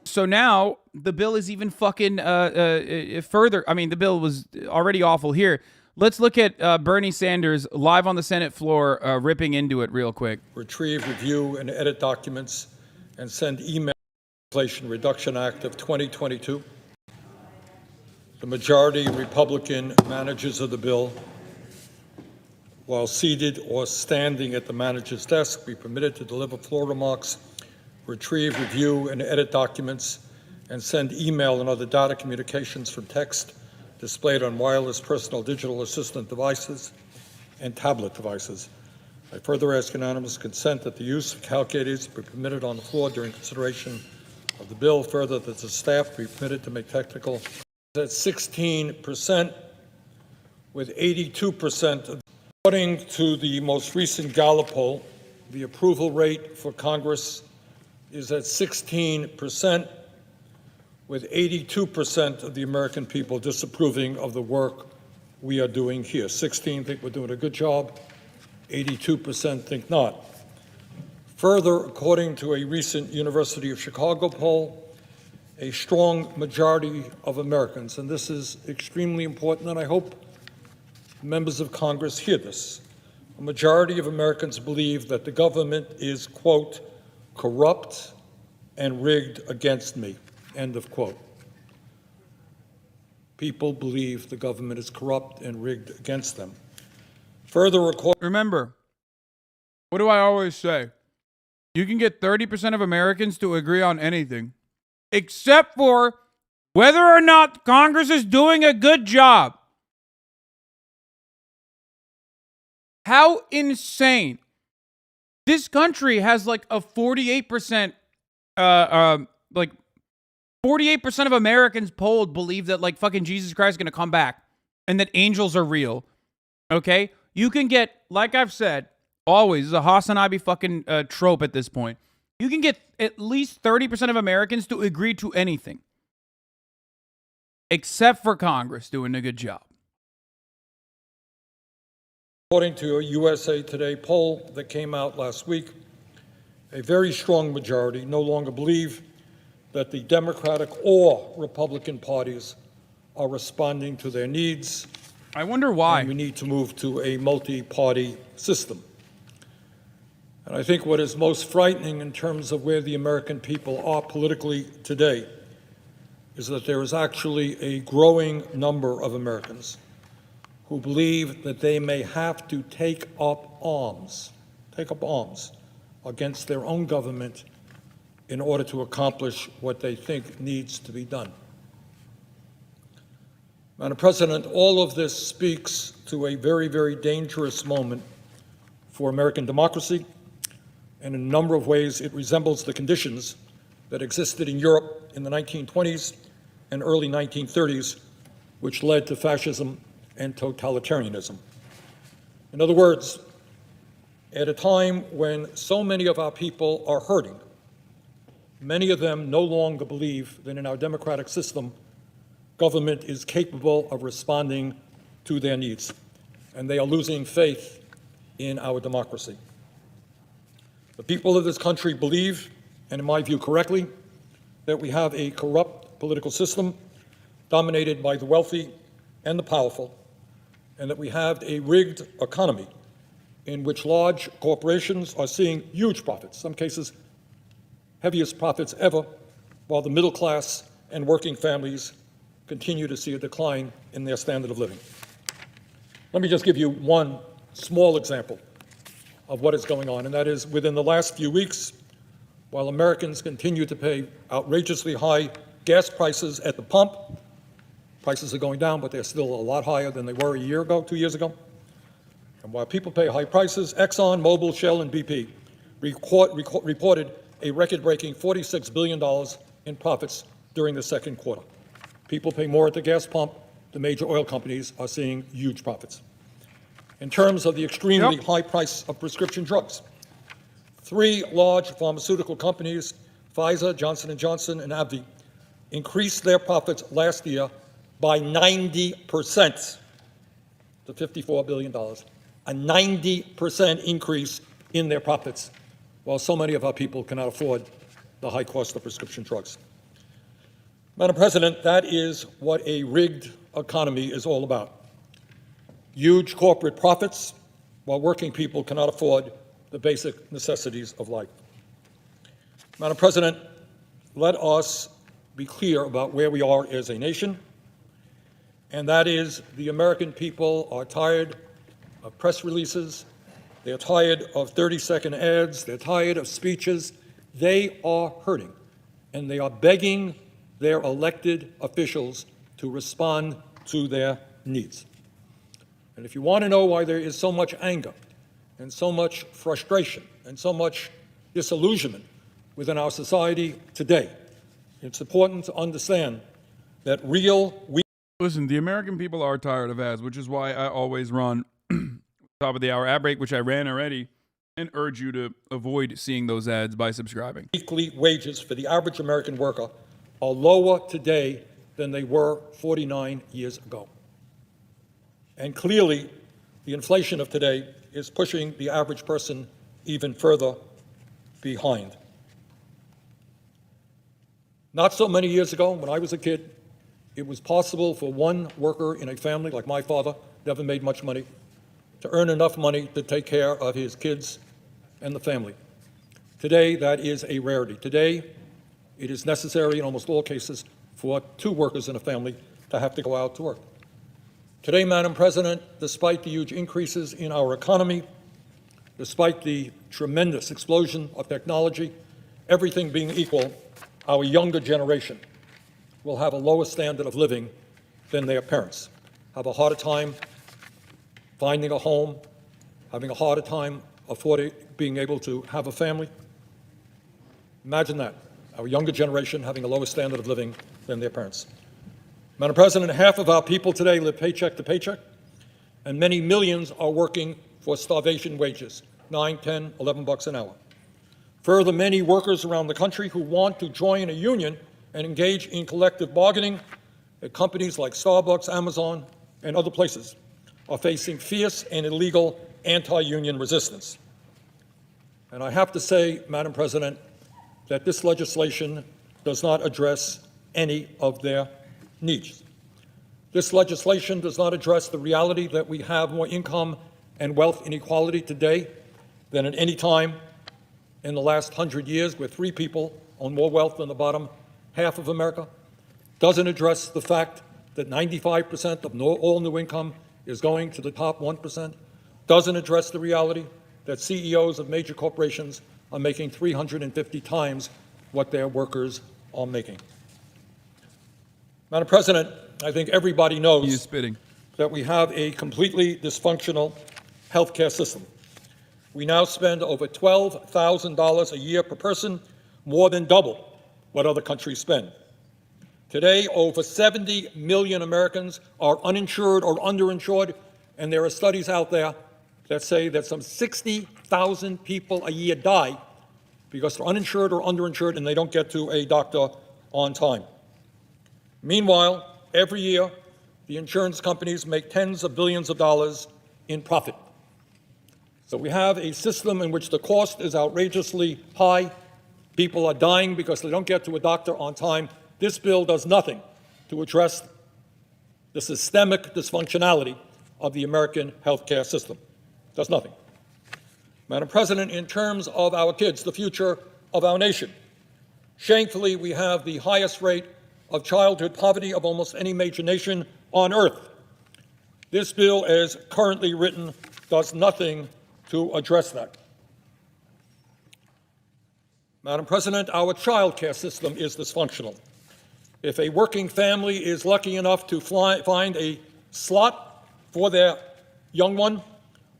So now the bill is even fucking further. I mean, the bill was already awful here. Let's look at Bernie Sanders live on the Senate floor ripping into it real quick. Retrieve, review, and edit documents and send email to the Inflation Reduction Act of 2022. The majority Republican managers of the bill, while seated or standing at the manager's desk, be permitted to deliver floor remarks, retrieve, review, and edit documents, and send email and other data communications from text displayed on wireless personal digital assistant devices and tablet devices. I further ask unanimous consent that the use of calculators be permitted on the floor during consideration of the bill. Further, that the staff be permitted to make technical at 16%, with 82% of. According to the most recent Gallup poll, the approval rate for Congress is at 16%, with 82% of the American people disapproving of the work we are doing here. 16 think we're doing a good job, 82% think not. Further, according to a recent University of Chicago poll, a strong majority of Americans, and this is extremely important, and I hope members of Congress hear this, a majority of Americans believe that the government is, quote, corrupt and rigged against me, end of quote. People believe the government is corrupt and rigged against them. Further, remember, what do I always say? You can get 30% of Americans to agree on anything, except for whether or not Congress is doing a good job. How insane. This country has like a 48%, 48% of Americans polled believe that like fucking Jesus Christ is going to come back and that angels are real. Okay? You can get, like I've said, always, this is a HasanAbi fucking trope at this point. You can get at least 30% of Americans to agree to anything. Except for Congress doing a good job. According to a USA Today poll that came out last week, a very strong majority no longer believe that the Democratic or Republican parties are responding to their needs. I wonder why. And we need to move to a multi-party system. And I think what is most frightening in terms of where the American people are politically today is that there is actually a growing number of Americans who believe that they may have to take up arms against their own government in order to accomplish what they think needs to be done. Madam President, all of this speaks to a very, very dangerous moment for American democracy, and in a number of ways it resembles the conditions that existed in Europe in the 1920s and early 1930s, which led to fascism and totalitarianism. In other words, at a time when so many of our people are hurting, many of them no longer believe that in our democratic system, government is capable of responding to their needs, and they are losing faith in our democracy. The people of this country believe, and in my view correctly, that we have a corrupt political system dominated by the wealthy and the powerful, and that we have a rigged economy in which large corporations are seeing huge profits, some cases heaviest profits ever, while the middle class and working families continue to see a decline in their standard of living. Let me just give you one small example of what is going on, and that is within the last few weeks, while Americans continue to pay outrageously high gas prices at the pump, prices are going down, but they're still a lot higher than they were a year ago, 2 years ago. And while people pay high prices, Exxon, Mobil, Shell, and BP reported a record-breaking $46 billion in profits during the second quarter. People pay more at the gas pump. The major oil companies are seeing huge profits. In terms of the extremely high price of prescription drugs, 3 large pharmaceutical companies, Pfizer, Johnson & Johnson, and AbbVie, increased their profits last year by 90% to $54 billion, a 90% increase in their profits, while so many of our people cannot afford the high cost of prescription drugs. Madam President, that is what a rigged economy is all about. Huge corporate profits, while working people cannot afford the basic necessities of life. Madam President, let us be clear about where we are as a nation, and that is the American people are tired of press releases, they're tired of 30-second ads, they're tired of speeches. They are hurting, and they are begging their elected officials to respond to their needs. And if you want to know why there is so much anger and so much frustration and so much disillusionment within our society today, it's important to understand that Listen, the American people are tired of ads, which is why I always run top of the hour ad break, which I ran already, and urge you to avoid seeing those ads by subscribing. Weekly wages for the average American worker are lower today than they were 49 years ago. And clearly, the inflation of today is pushing the average person even further behind. Not so many years ago, when I was a kid, it was possible for one worker in a family, like my father, never made much money, to earn enough money to take care of his kids and the family. Today, that is a rarity. Today, it is necessary in almost all cases for two workers in a family to have to go out to work. Today, Madam President, despite the huge increases in our economy, despite the tremendous explosion of technology, everything being equal, our younger generation will have a lower standard of living than their parents, have a harder time finding a home, having a harder time affording, being able to have a family. Imagine that, our younger generation having a lower standard of living than their parents. Madam President, half of our people today live paycheck to paycheck, and many millions are working for starvation wages, 9, 10, 11 bucks an hour. Further, many workers around the country who want to join a union and engage in collective bargaining at companies like Starbucks, Amazon, and other places are facing fierce and illegal anti-union resistance. And I have to say, Madam President, that this legislation does not address any of their needs. This legislation does not address the reality that we have more income and wealth inequality today than at any time in the last 100 years, where 3 people own more wealth than the bottom half of America. Doesn't address the fact that 95% of all new income is going to the top 1%. Doesn't address the reality that CEOs of major corporations are making 350 times what their workers are making. Madam President, I think everybody knows that we have a completely dysfunctional health care system. We now spend over $12,000 a year per person, more than double what other countries spend. Today, over 70 million Americans are uninsured or underinsured, and there are studies out there that say that some 60,000 people a year die because they're uninsured or underinsured and they don't get to a doctor on time. Meanwhile, every year, the insurance companies make tens of billions of dollars in profit. So we have a system in which the cost is outrageously high. People are dying because they don't get to a doctor on time. This bill does nothing to address the systemic dysfunctionality of the American healthcare system. Does nothing. Madam President, in terms of our kids, the future of our nation, shamefully, we have the highest rate of childhood poverty of almost any major nation on earth. This bill, as currently written, does nothing to address that. Madam President, our child care system is dysfunctional. If a working family is lucky enough to find a slot for their young one,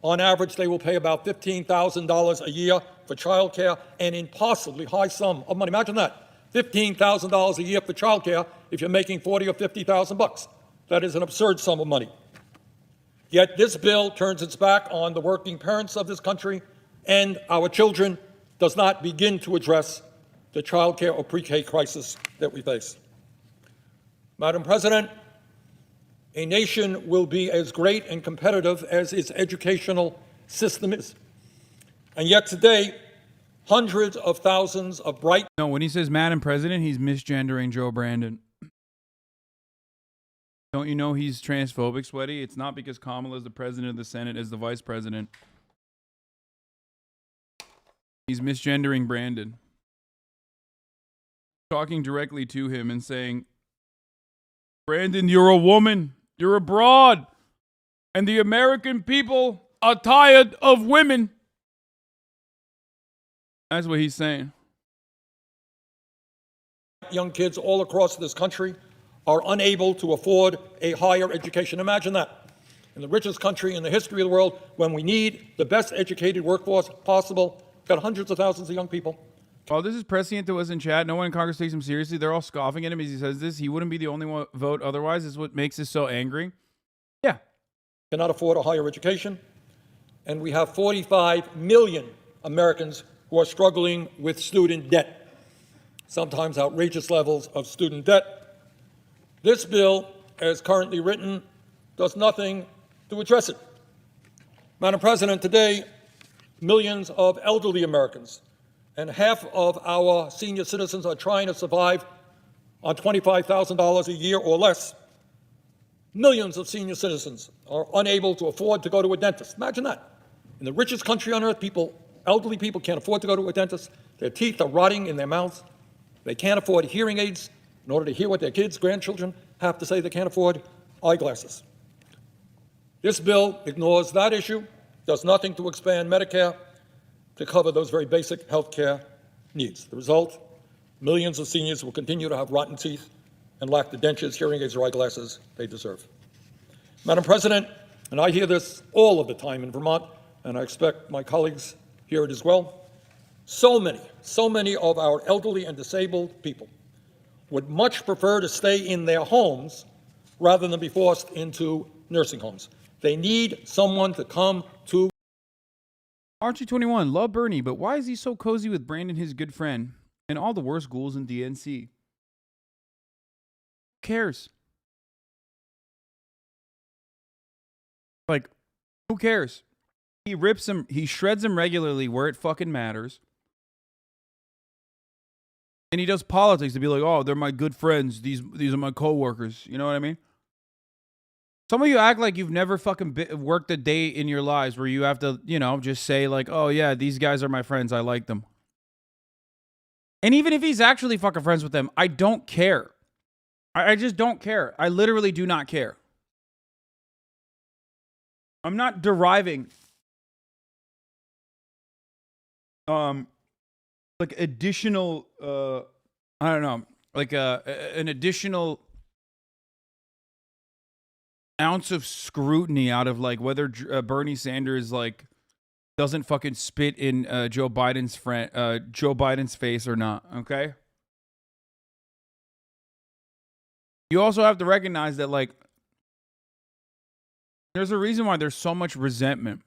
on average, they will pay about $15,000 a year for child care, an impossibly high sum of money. Imagine that, $15,000 a year for child care if you're making 40 or 50,000 bucks. That is an absurd sum of money. Yet this bill turns its back on the working parents of this country and our children, does not begin to address the child care or pre-K crisis that we face. Madam President, a nation will be as great and competitive as its educational system is. And yet today, hundreds of thousands of bright... No, when he says Madam President, he's misgendering Joe Brandon. Don't you know he's transphobic, Sweaty? It's not because Kamala is the president of the Senate as the vice president. He's misgendering Brandon. Talking directly to him and saying, Brandon, you're a woman. You're a broad. And the American people are tired of women. That's what he's saying. Young kids all across this country are unable to afford a higher education. Imagine that. In the richest country in the history of the world, when we need the best educated workforce possible, got hundreds of thousands of young people. Oh, this is prescient to us in chat. No one in Congress takes him seriously. They're all scoffing at him as he says this. He wouldn't be the only one vote otherwise. This is what makes us so angry. Yeah. Cannot afford a higher education. And we have 45 million Americans who are struggling with student debt, sometimes outrageous levels of student debt. This bill, as currently written, does nothing to address it. Madam President, today, millions of elderly Americans and half of our senior citizens are trying to survive on $25,000 a year or less. Millions of senior citizens are unable to afford to go to a dentist. Imagine that. In the richest country on earth, elderly people can't afford to go to a dentist. Their teeth are rotting in their mouths. They can't afford hearing aids in order to hear what their kids, grandchildren have to say. They can't afford eyeglasses. This bill ignores that issue, does nothing to expand Medicare to cover those very basic health care needs. The result, millions of seniors will continue to have rotten teeth and lack the dentures, hearing aids, or eyeglasses they deserve. Madam President, and I hear this all of the time in Vermont, and I expect my colleagues hear it as well, so many of our elderly and disabled people would much prefer to stay in their homes rather than be forced into nursing homes. They need someone to come to. Archie21, love Bernie, but why is he so cozy with Brandon, his good friend, and all the worst ghouls in DNC? Who cares? Like, who cares? He rips him, he shreds him regularly where it fucking matters. And he does politics to be like, oh, they're my good friends. These are my coworkers. You know what I mean? Some of you act like you've never fucking worked a day in your lives where you have to, just say like, oh yeah, these guys are my friends. I like them. And even if he's actually fucking friends with them, I don't care. I just don't care. I literally do not care. I'm not deriving like additional I don't know, like an additional ounce of scrutiny out of like whether Bernie Sanders like doesn't fucking spit in Joe Biden's face or not, okay? You also have to recognize that like there's a reason why there's so much resentment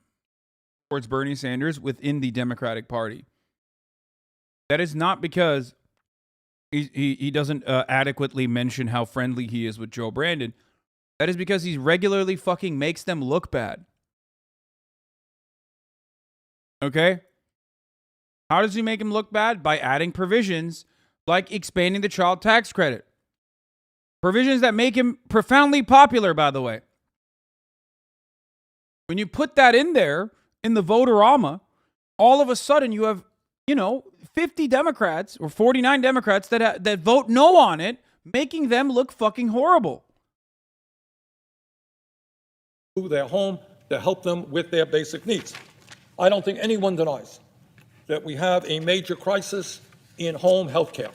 towards Bernie Sanders within the Democratic Party. That is not because he doesn't adequately mention how friendly he is with Joe Brandon. That is because he regularly fucking makes them look bad. Okay? How does he make him look bad? By adding provisions like expanding the child tax credit. Provisions that make him profoundly popular, by the way. When you put that in there, in the voterama, all of a sudden you have, 50 Democrats or 49 Democrats that vote no on it, making them look fucking horrible. Their home to help them with their basic needs. I don't think anyone denies that we have a major crisis in home health care.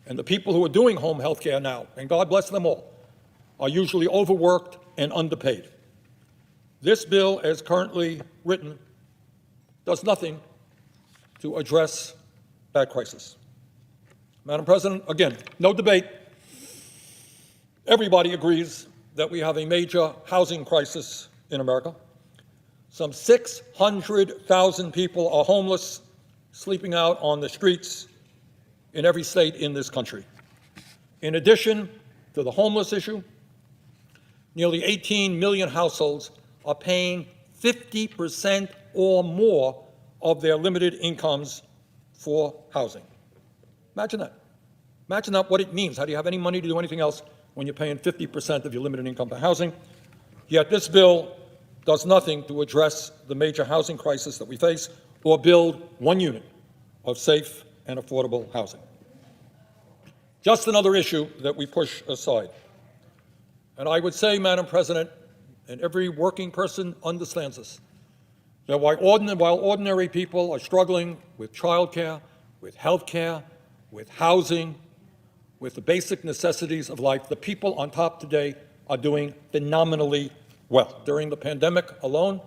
And the people who are doing home health care now, and God bless them all, are usually overworked and underpaid. This bill, as currently written, does nothing to address that crisis. Madam President, again, no debate. Everybody agrees that we have a major housing crisis in America. Some 600,000 people are homeless, sleeping out on the streets in every state in this country. In addition to the homeless issue, nearly 18 million households are paying 50% or more of their limited incomes for housing. Imagine that. Imagine that, what it means. How do you have any money to do anything else when you're paying 50% of your limited income for housing. Yet this bill does nothing to address the major housing crisis that we face or build one unit of safe and affordable housing. Just another issue that we push aside. And I would say, Madam President, and every working person understands this, that while ordinary people are struggling with childcare, with health care, with housing, with the basic necessities of life, the people on top today are doing phenomenally well. During the pandemic alone,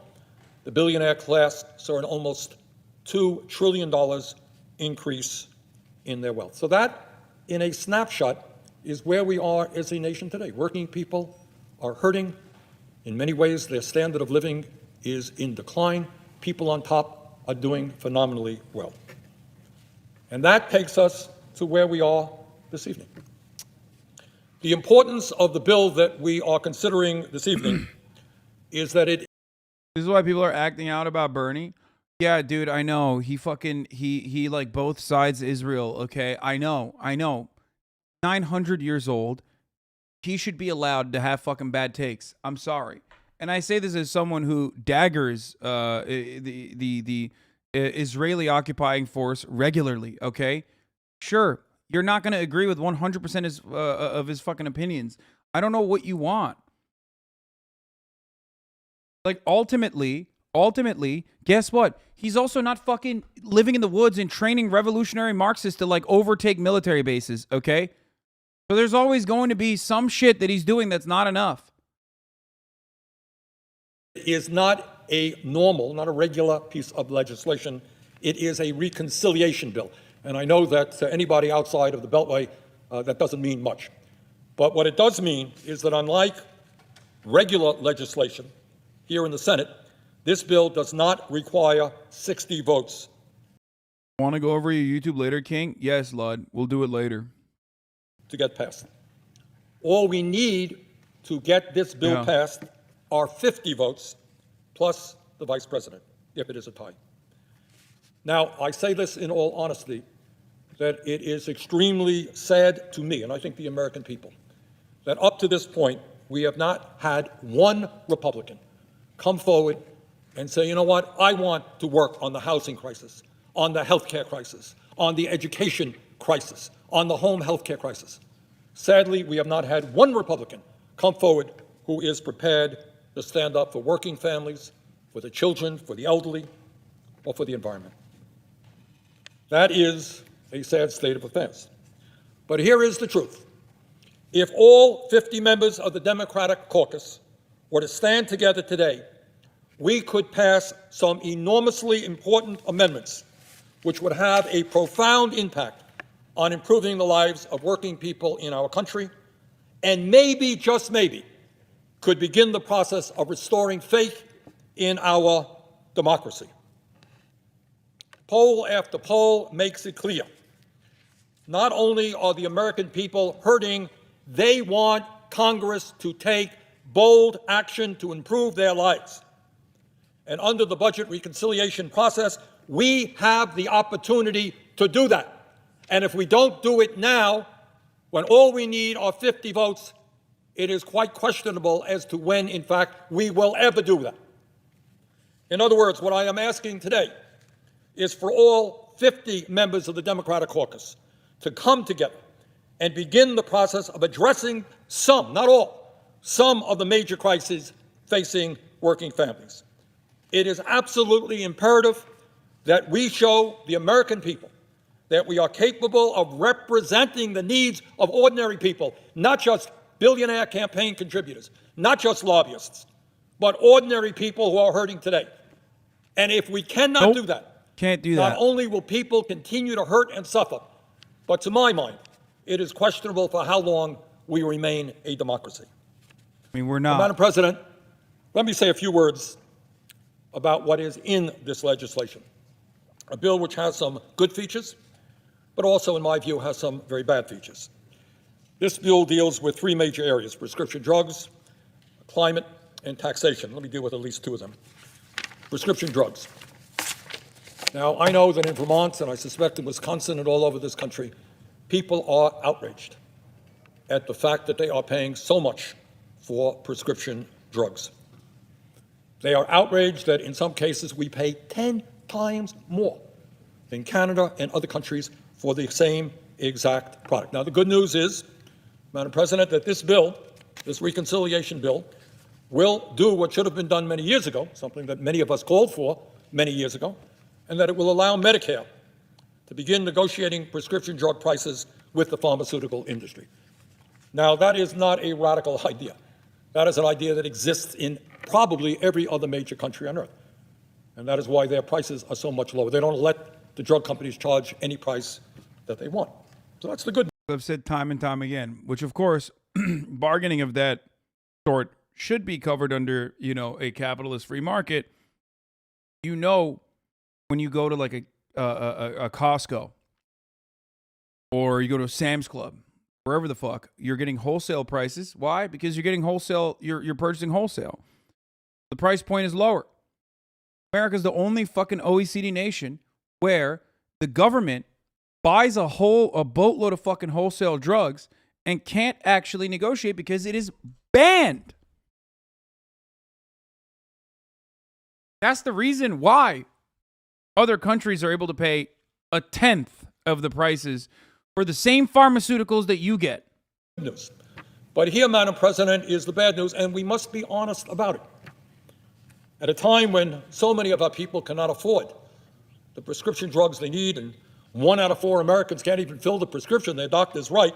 the billionaire class saw an almost $2 trillion increase in their wealth. So that, in a snapshot, is where we are as a nation today. Working people are hurting. In many ways, their standard of living is in decline. People on top are doing phenomenally well. And that takes us to where we are this evening. The importance of the bill that we are considering this evening is that it... This is why people are acting out about Bernie. Yeah, dude, I know. He like both sides Israel, okay? I know. 900 years old. He should be allowed to have fucking bad takes. I'm sorry. And I say this as someone who daggers the Israeli occupying force regularly, okay? Sure, you're not going to agree with 100% of his fucking opinions. I don't know what you want. Like, ultimately, guess what? He's also not fucking living in the woods and training revolutionary Marxists to, like, overtake military bases, okay? So there's always going to be some shit that he's doing that's not enough. It is not a normal, not a regular piece of legislation. It is a reconciliation bill. And I know that to anybody outside of the Beltway, that doesn't mean much. But what it does mean is that unlike regular legislation here in the Senate, this bill does not require 60 votes. Want to go over your YouTube later, King? Yes, Lud. We'll do it later. To get passed. All we need to get this bill passed are 50 votes plus the vice president, if it is a tie. Now, I say this in all honesty, that it is extremely sad to me, and I think the American people, that up to this point, we have not had one Republican come forward and say, you know what, I want to work on the housing crisis, on the health care crisis, on the education crisis, on the home health care crisis. Sadly, we have not had one Republican come forward who is prepared to stand up for working families, for the children, for the elderly, or for the environment. That is a sad state of affairs. But here is the truth. If all 50 members of the Democratic caucus were to stand together today, we could pass some enormously important amendments which would have a profound impact on improving the lives of working people in our country, and maybe, just maybe, could begin the process of restoring faith in our democracy. Poll after poll makes it clear. Not only are the American people hurting, they want Congress to take bold action to improve their lives. And under the budget reconciliation process, we have the opportunity to do that. And if we don't do it now, when all we need are 50 votes, it is quite questionable as to when, in fact, we will ever do that. In other words, what I am asking today is for all 50 members of the Democratic caucus to come together and begin the process of addressing some, not all, some of the major crises facing working families. It is absolutely imperative that we show the American people that we are capable of representing the needs of ordinary people, not just billionaire campaign contributors, not just lobbyists, but ordinary people who are hurting today. And if we cannot do that, can't do that. Not only will people continue to hurt and suffer, but to my mind, it is questionable for how long we remain a democracy. I mean, we're not. Madam President, let me say a few words about what is in this legislation. A bill which has some good features, but also, in my view, has some very bad features. This bill deals with three major areas: prescription drugs, climate, and taxation. Let me deal with at least two of them. Prescription drugs. Now, I know that in Vermont, and I suspect in Wisconsin and all over this country, people are outraged. at the fact that they are paying so much for prescription drugs. They are outraged that in some cases we pay 10 times more than Canada and other countries for the same exact product. Now, the good news is, Madam President, that this bill, this reconciliation bill, will do what should have been done many years ago, something that many of us called for many years ago, and that it will allow Medicare to begin negotiating prescription drug prices with the pharmaceutical industry. Now, that is not a radical idea. That is an idea that exists in probably every other major country on earth. And that is why their prices are so much lower. They don't let the drug companies charge any price that they want. So that's the good news. I've said time and time again, which of course, bargaining of that sort should be covered under, a capitalist free market. When you go to like a Costco or you go to a Sam's Club, wherever the fuck, you're getting wholesale prices. Why? Because you're getting wholesale, you're purchasing wholesale. The price point is lower. America's the only fucking OECD nation where the government buys a boatload of fucking wholesale drugs and can't actually negotiate because it is banned. That's the reason why other countries are able to pay a tenth of the prices for the same pharmaceuticals that you get. News. But here, Madam President, is the bad news, and we must be honest about it. At a time when so many of our people cannot afford the prescription drugs they need, and 1 out of 4 Americans can't even fill the prescription their doctor's write,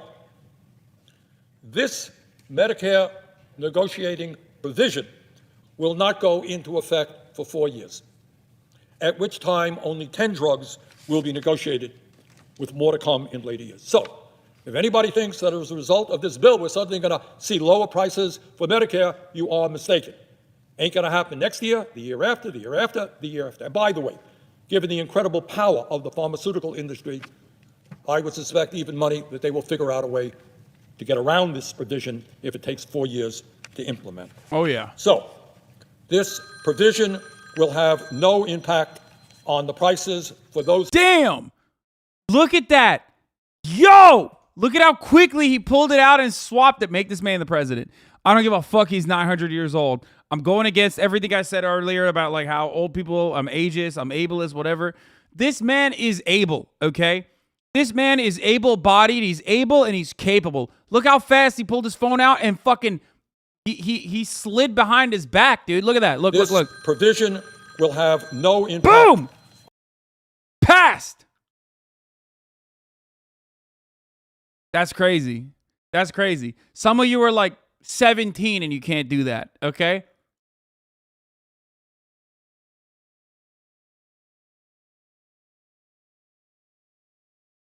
this Medicare negotiating provision will not go into effect for 4 years, at which time only 10 drugs will be negotiated, with more to come in later years. So, if anybody thinks that as a result of this bill we're suddenly going to see lower prices for Medicare, you are mistaken. Ain't going to happen next year, the year after, the year after, the year after. And by the way, given the incredible power of the pharmaceutical industry, I would suspect even money that they will figure out a way to get around this provision if it takes 4 years to implement. Oh, yeah. So, this provision will have no impact on the prices for those. Damn! Look at that. Yo! Look at how quickly he pulled it out and swapped it. Make this man the president. I don't give a fuck. He's 900 years old. I'm going against everything I said earlier about like how old people, I'm ageist, I'm ableist, whatever. This man is able, okay? This man is able-bodied. He's able and he's capable. Look how fast he pulled his phone out and fucking he slid behind his back, dude. Look at that. Look. This provision will have no impact. Boom! Passed! That's crazy. That's crazy. Some of you are like 17 and you can't do that, okay?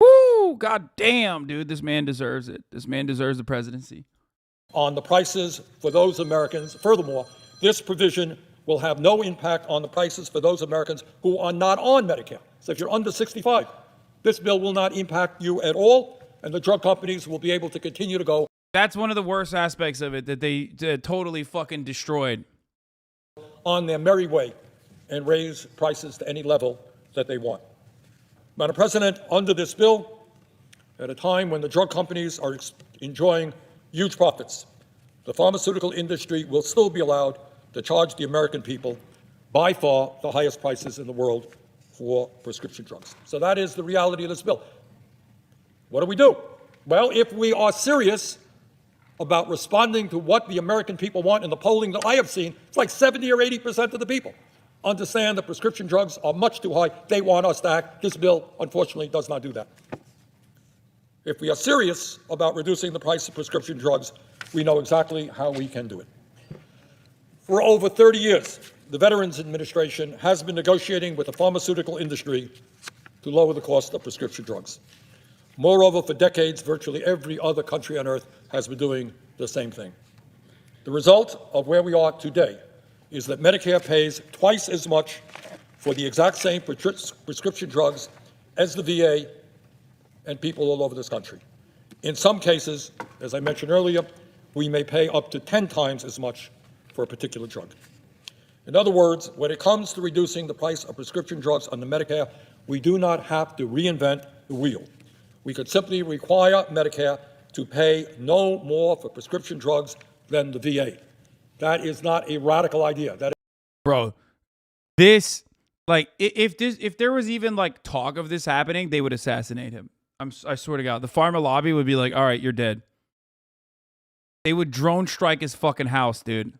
Woo! God damn, dude. This man deserves it. This man deserves the presidency. On the prices for those Americans. Furthermore, this provision will have no impact on the prices for those Americans who are not on Medicare. So if you're under 65, this bill will not impact you at all, and the drug companies will be able to continue to go. That's one of the worst aspects of it that they totally fucking destroyed. On their merry way and raise prices to any level that they want. Madam President, under this bill, at a time when the drug companies are enjoying huge profits, the pharmaceutical industry will still be allowed to charge the American people by far the highest prices in the world for prescription drugs. So that is the reality of this bill. What do we do? Well, if we are serious about responding to what the American people want in the polling that I have seen, it's like 70 or 80% of the people understand that prescription drugs are much too high. They want us to act. This bill, unfortunately, does not do that. If we are serious about reducing the price of prescription drugs, we know exactly how we can do it. For over 30 years, the Veterans Administration has been negotiating with the pharmaceutical industry to lower the cost of prescription drugs. Moreover, for decades, virtually every other country on earth has been doing the same thing. The result of where we are today is that Medicare pays twice as much for the exact same prescription drugs as the VA and people all over this country. In some cases, as I mentioned earlier, we may pay up to 10 times as much for a particular drug. In other words, when it comes to reducing the price of prescription drugs under Medicare, we do not have to reinvent the wheel. We could simply require Medicare to pay no more for prescription drugs than the VA. That is not a radical idea. Bro, this, like, if there was even like talk of this happening, they would assassinate him. I swear to God, the pharma lobby would be like, all right, you're dead. They would drone strike his fucking house, dude.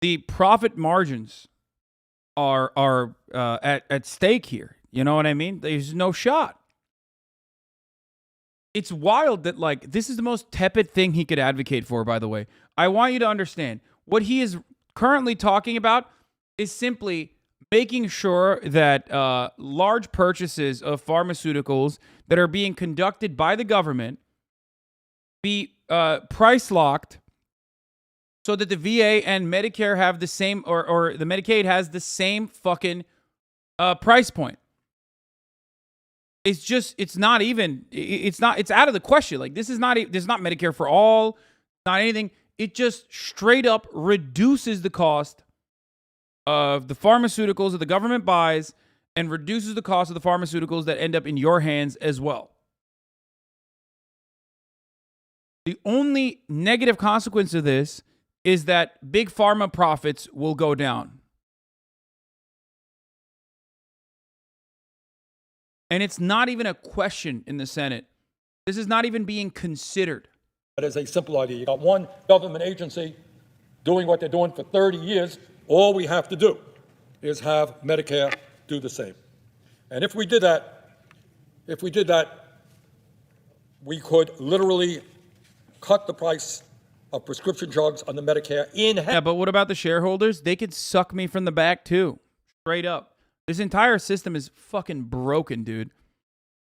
The profit margins are at stake here. You know what I mean? There's no shot. It's wild that, like, this is the most tepid thing he could advocate for, by the way. I want you to understand, what he is currently talking about is simply making sure that large purchases of pharmaceuticals that are being conducted by the government be price locked so that the VA and Medicare have the same, or the Medicaid has the same fucking price point. It's just, it's out of the question. Like, this is not Medicare for all, not anything. It just straight up reduces the cost of the pharmaceuticals that the government buys and reduces the cost of the pharmaceuticals that end up in your hands as well. The only negative consequence of this is that big pharma profits will go down. And it's not even a question in the Senate. This is not even being considered. That is a simple idea. You got one government agency doing what they're doing for 30 years. All we have to do is have Medicare do the same. And if we did that, we could literally cut the price of prescription drugs on the Medicare in half. Yeah, but what about the shareholders? They could suck me from the back too. Straight up. This entire system is fucking broken, dude.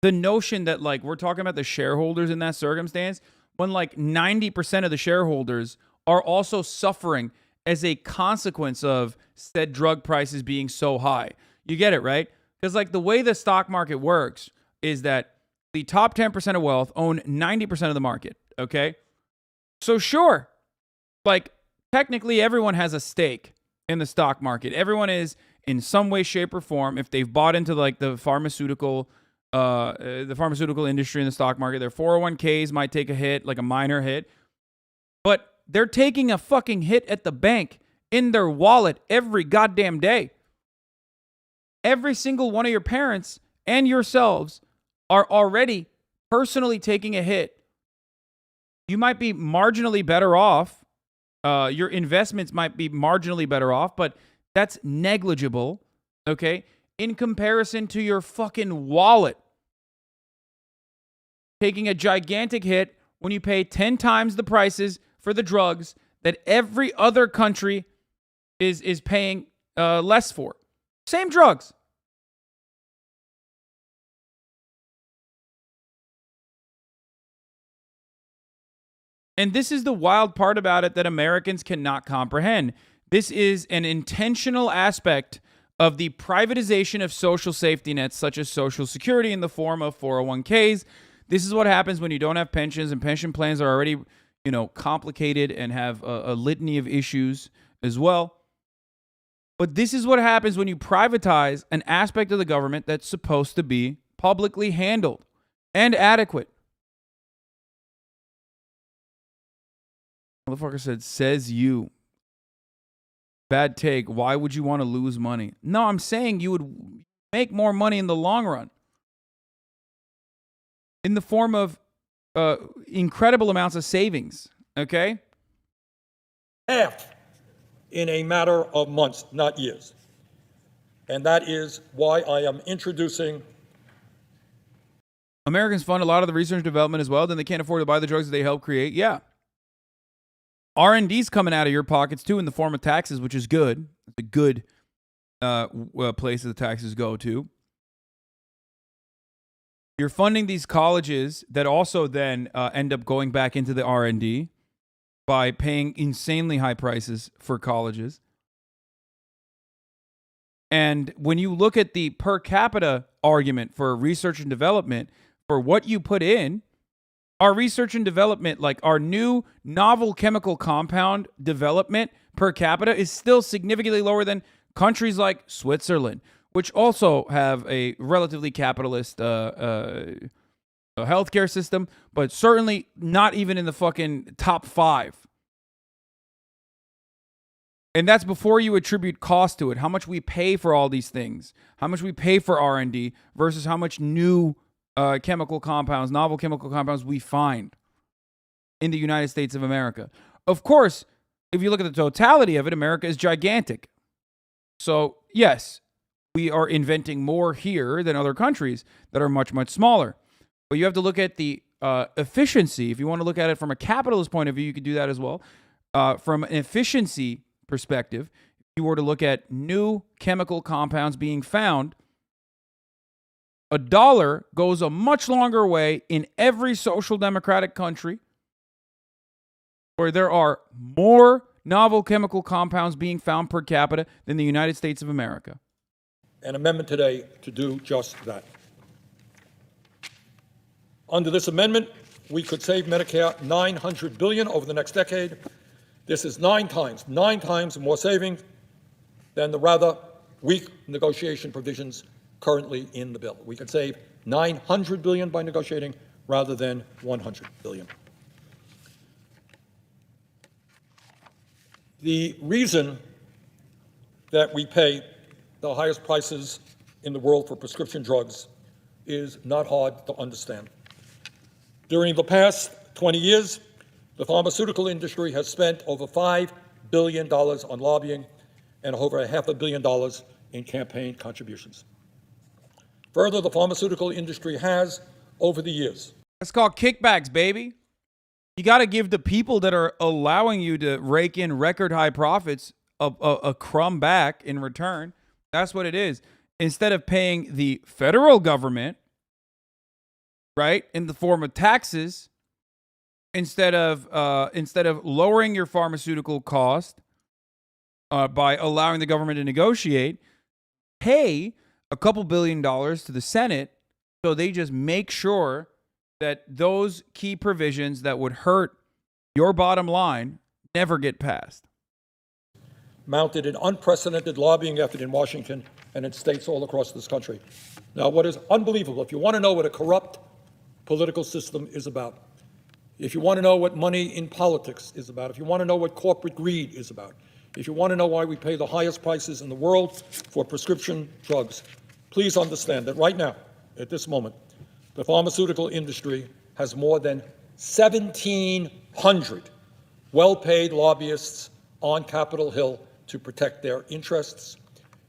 The notion that, like, we're talking about the shareholders in that circumstance, when like 90% of the shareholders are also suffering as a consequence of said drug prices being so high. You get it, right? Because, like, the way the stock market works is that the top 10% of wealth own 90% of the market, okay? So sure, like, technically everyone has a stake in the stock market. Everyone is in some way, shape, or form, if they've bought into, like, the pharmaceutical industry in the stock market, their 401ks might take a hit, like a minor hit, but they're taking a fucking hit at the bank in their wallet every goddamn day. Every single one of your parents and yourselves are already personally taking a hit. You might be marginally better off. Your investments might be marginally better off, but that's negligible, okay, in comparison to your fucking wallet taking a gigantic hit when you pay 10 times the prices for the drugs that every other country is paying less for. Same drugs. And this is the wild part about it that Americans cannot comprehend. This is an intentional aspect of the privatization of social safety nets, such as Social Security in the form of 401ks. This is what happens when you don't have pensions, and pension plans are already, complicated and have a litany of issues as well. But this is what happens when you privatize an aspect of the government that's supposed to be publicly handled and adequate. Motherfucker says you. Bad take. Why would you want to lose money? No, I'm saying you would make more money in the long run. In the form of incredible amounts of savings. Okay? Half in a matter of months, not years. And that is why I am introducing. Americans fund a lot of the research and development as well, then they can't afford to buy the drugs that they help create. Yeah. R&D's coming out of your pockets too in the form of taxes, which is good. It's a good place that the taxes go to. You're funding these colleges that also then end up going back into the R&D by paying insanely high prices for colleges. And when you look at the per capita argument for research and development, for what you put in, our research and development, like our new novel chemical compound development per capita, is still significantly lower than countries like Switzerland, which also have a relatively capitalist healthcare system, but certainly not even in the fucking top 5. And that's before you attribute cost to it. How much we pay for all these things, how much we pay for R&D versus how much new chemical compounds, novel chemical compounds we find in the United States of America. Of course, if you look at the totality of it, America is gigantic. So yes, we are inventing more here than other countries that are much, much smaller. But you have to look at the efficiency. If you want to look at it from a capitalist point of view, you could do that as well. From an efficiency perspective, if you were to look at new chemical compounds being found, $1 goes a much longer way in every social democratic country where there are more novel chemical compounds being found per capita than the United States of America. An amendment today to do just that. Under this amendment, we could save Medicare $900 billion over the next decade. This is 9 times more savings than the rather weak negotiation provisions currently in the bill. We could save $900 billion by negotiating rather than $100 billion. The reason that we pay the highest prices in the world for prescription drugs is not hard to understand. During the past 20 years, the pharmaceutical industry has spent over $5 billion on lobbying and over $500 million in campaign contributions. Further, the pharmaceutical industry has, over the years... That's called kickbacks, baby. You got to give the people that are allowing you to rake in record high profits a crumb back in return. That's what it is. Instead of paying the federal government, right, in the form of taxes, instead of lowering your pharmaceutical cost by allowing the government to negotiate, pay a couple $2 billion to the Senate so they just make sure that those key provisions that would hurt your bottom line never get passed. Mounted an unprecedented lobbying effort in Washington and in states all across this country. Now, what is unbelievable, if you want to know what a corrupt political system is about, if you want to know what money in politics is about, if you want to know what corporate greed is about, if you want to know why we pay the highest prices in the world for prescription drugs, please understand that right now, at this moment, the pharmaceutical industry has more than 1,700 well-paid lobbyists on Capitol Hill to protect their interests,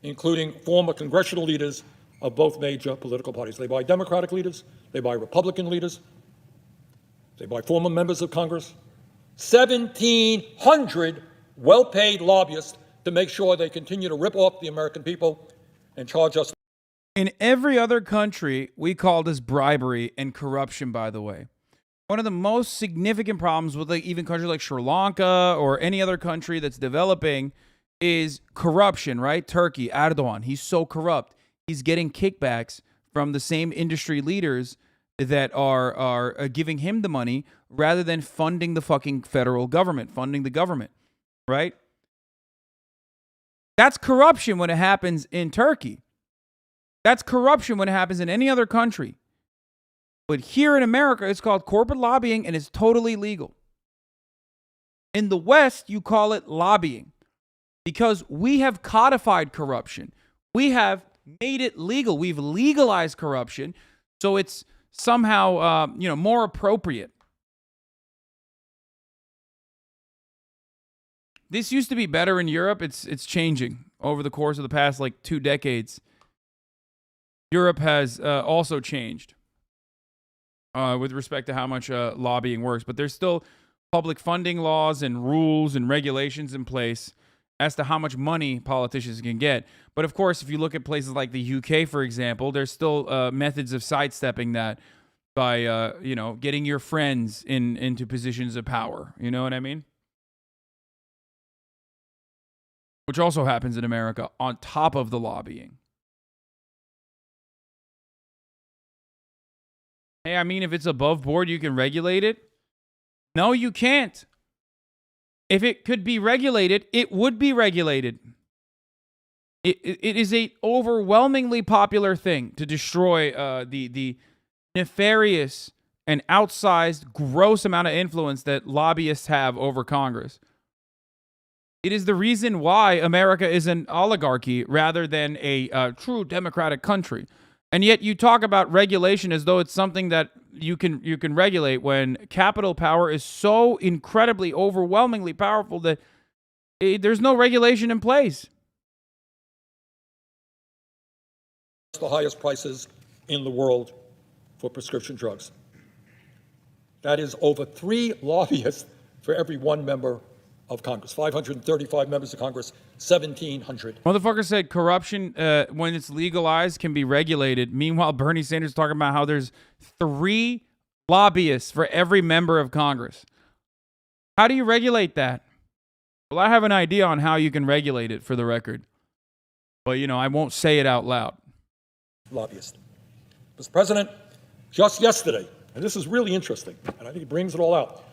including former congressional leaders of both major political parties. They buy Democratic leaders, they buy Republican leaders, they buy former members of Congress. 1,700 well-paid lobbyists to make sure they continue to rip off the American people and charge us. In every other country, we call this bribery and corruption, by the way. One of the most significant problems with even countries like Sri Lanka or any other country that's developing is corruption, right? Turkey, Erdogan, he's so corrupt. He's getting kickbacks from the same industry leaders that are giving him the money rather than funding the fucking federal government, funding the government, right? That's corruption when it happens in Turkey. That's corruption when it happens in any other country. But here in America, it's called corporate lobbying and it's totally legal. In the West, you call it lobbying because we have codified corruption. We have made it legal. We've legalized corruption, so it's somehow more appropriate. This used to be better in Europe. It's changing over the course of the past 2 decades. Europe has also changed with respect to how much lobbying works, but there's still public funding laws and rules and regulations in place as to how much money politicians can get. But of course, if you look at places like the UK, for example, there's still methods of sidestepping that by getting your friends into positions of power. You know what I mean? Which also happens in America on top of the lobbying. Hey, I mean, if it's above board, you can regulate it. No, you can't. If it could be regulated, it would be regulated. It is a overwhelmingly popular thing to destroy the nefarious an outsized, gross amount of influence that lobbyists have over Congress. It is the reason why America is an oligarchy rather than a true democratic country. And yet you talk about regulation as though it's something that you can regulate, when capital power is so incredibly, overwhelmingly powerful that there's no regulation in place. The highest prices in the world for prescription drugs. That is over 3 lobbyists for every 1 member of Congress. 535 members of Congress, 1,700. Motherfucker said corruption, when it's legalized, can be regulated. Meanwhile, Bernie Sanders talking about how there's 3 lobbyists for every member of Congress. How do you regulate that? Well, I have an idea on how you can regulate it, for the record. But, I won't say it out loud. Lobbyist. Mr. President, just yesterday, and this is really interesting, and I think it brings it all out,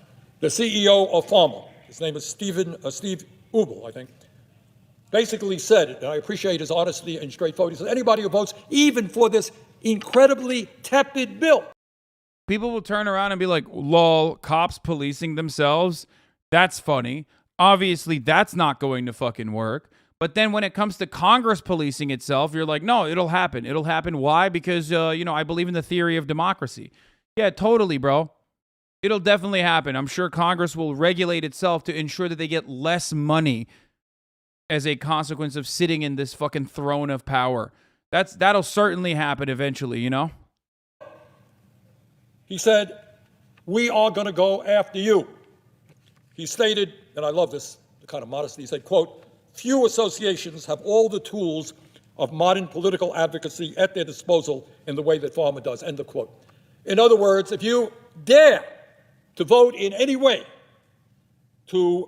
the CEO of Pharma, his name is Steve Ubel, I think, basically said, and I appreciate his honesty and straightforward, he said, anybody who votes even for this incredibly tepid bill. People will turn around and be like, lol, cops policing themselves? That's funny. Obviously, that's not going to fucking work. But then when it comes to Congress policing itself, you're like, no, it'll happen. It'll happen. Why? Because, I believe in the theory of democracy. Yeah, totally, bro. It'll definitely happen. I'm sure Congress will regulate itself to ensure that they get less money as a consequence of sitting in this fucking throne of power. That'll certainly happen eventually, He said, we are going to go after you. He stated, and I love this, the kind of modesty, he said, quote, few associations have all the tools of modern political advocacy at their disposal in the way that Pharma does, end of quote. In other words, if you dare to vote in any way to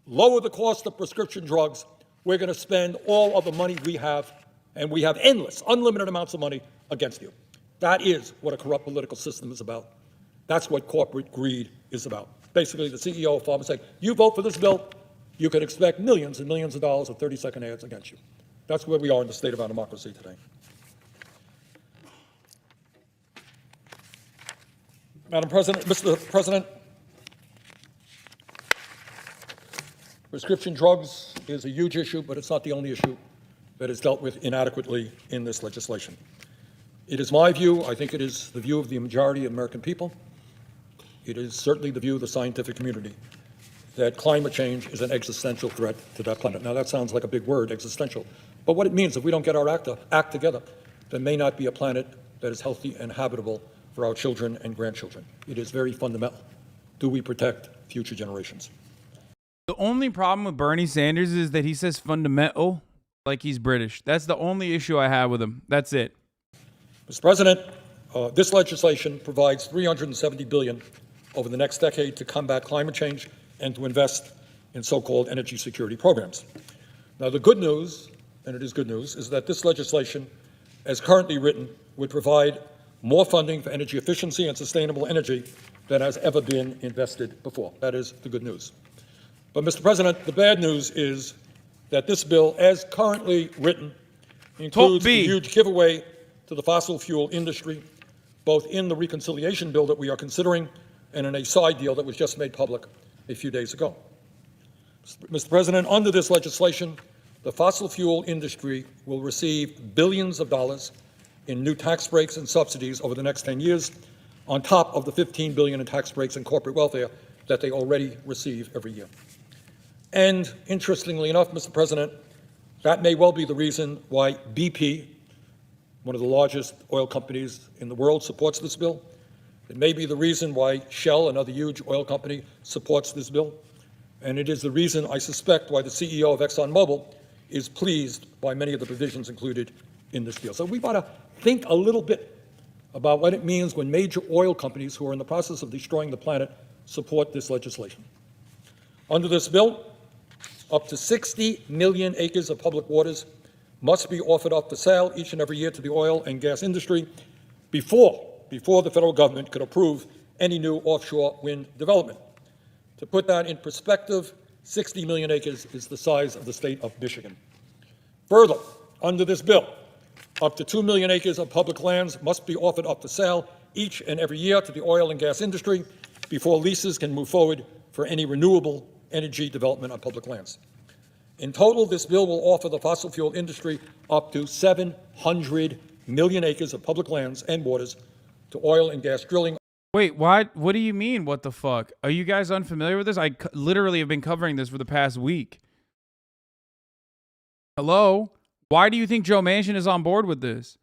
lower the cost of prescription drugs, we're going to spend all of the money we have, and we have endless, unlimited amounts of money against you. That is what a corrupt political system is about. That's what corporate greed is about. Basically, the CEO of Pharma saying, you vote for this bill, you can expect millions and millions of dollars of 30-second ads against you. That's where we are in the state of our democracy today. Madam President, Mr. President, prescription drugs is a huge issue, but it's not the only issue that is dealt with inadequately in this legislation. It is my view, I think it is the view of the majority of American people, it is certainly the view of the scientific community, that climate change is an existential threat to that planet. Now, that sounds like a big word, existential. But what it means, if we don't get our act together, there may not be a planet that is healthy and habitable for our children and grandchildren. It is very fundamental. Do we protect future generations? The only problem with Bernie Sanders is that he says fundamental like he's British. That's the only issue I have with him. That's it. Mr. President, this legislation provides $370 billion over the next decade to combat climate change and to invest in so-called energy security programs. Now, the good news, and it is good news, is that this legislation, as currently written, would provide more funding for energy efficiency and sustainable energy than has ever been invested before. That is the good news. But, Mr. President, the bad news is that this bill, as currently written, includes a huge giveaway to the fossil fuel industry, both in the reconciliation bill that we are considering and in a side deal that was just made public a few days ago. Mr. President, under this legislation, the fossil fuel industry will receive billions of dollars in new tax breaks and subsidies over the next 10 years, on top of the $15 billion in tax breaks and corporate welfare that they already receive every year. And interestingly enough, Mr. President, that may well be the reason why BP, one of the largest oil companies in the world, supports this bill. It may be the reason why Shell, another huge oil company, supports this bill. And it is the reason, I suspect, why the CEO of ExxonMobil is pleased by many of the provisions included in this bill. So we've got to think a little bit about what it means when major oil companies who are in the process of destroying the planet support this legislation. Under this bill, up to 60 million acres of public waters must be offered up for sale each and every year to the oil and gas industry before the federal government could approve any new offshore wind development. To put that in perspective, 60 million acres is the size of the state of Michigan. Further, under this bill, up to 2 million acres of public lands must be offered up for sale each and every year to the oil and gas industry before leases can move forward for any renewable energy development on public lands. In total, this bill will offer the fossil fuel industry up to 700 million acres of public lands and waters to oil and gas drilling. Wait, what do you mean, what the fuck? Are you guys unfamiliar with this? I literally have been covering this for the past week. Hello? Why do you think Joe Manchin is on board with this?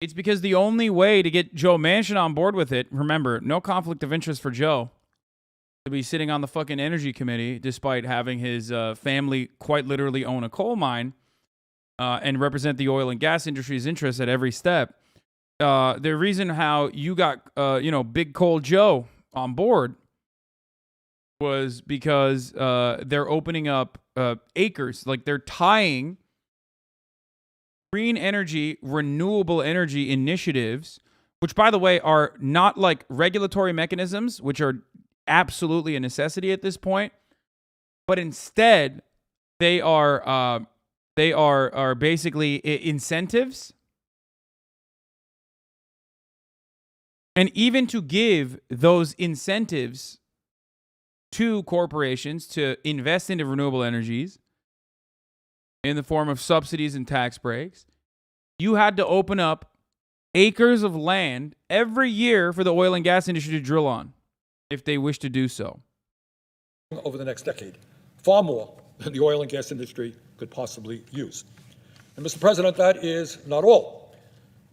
It's because the only way to get Joe Manchin on board with it, remember, no conflict of interest for Joe, to be sitting on the fucking energy committee despite having his family quite literally own a coal mine and represent the oil and gas industry's interests at every step. The reason how you got, Big Coal Joe on board was because they're opening up acres. Like, they're tying green energy, renewable energy initiatives, which, by the way, are not like regulatory mechanisms, which are absolutely a necessity at this point, but instead they are basically incentives. And even to give those incentives to corporations to invest into renewable energies in the form of subsidies and tax breaks, you had to open up acres of land every year for the oil and gas industry to drill on, if they wish to do so. Over the next decade, far more than the oil and gas industry could possibly use. And Mr. President, that is not all.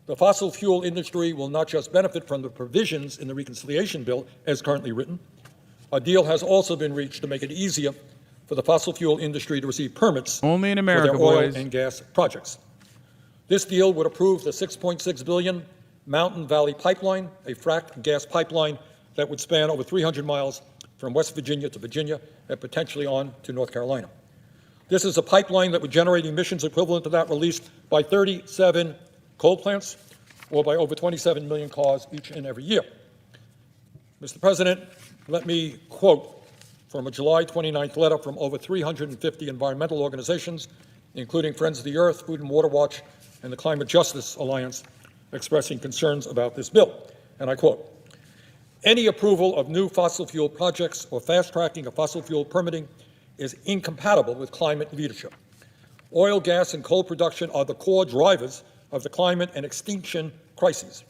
The fossil fuel industry will not just benefit from the provisions in the reconciliation bill as currently written. A deal has also been reached to make it easier for the fossil fuel industry to receive permits only in America, for their oil boys. and gas projects. This deal would approve the $6.6 billion Mountain Valley Pipeline, a fracked gas pipeline that would span over 300 miles from West Virginia to Virginia and potentially on to North Carolina. This is a pipeline that would generate emissions equivalent to that released by 37 coal plants or by over 27 million cars each and every year. Mr. President, let me quote from a July 29th letter from over 350 environmental organizations, including Friends of the Earth, Food and Water Watch, and the Climate Justice Alliance, expressing concerns about this bill. And I quote, "Any approval of new fossil fuel projects or fast-tracking of fossil fuel permitting is incompatible with climate leadership. Oil, gas, and coal production are the core drivers of the climate and extinction crises.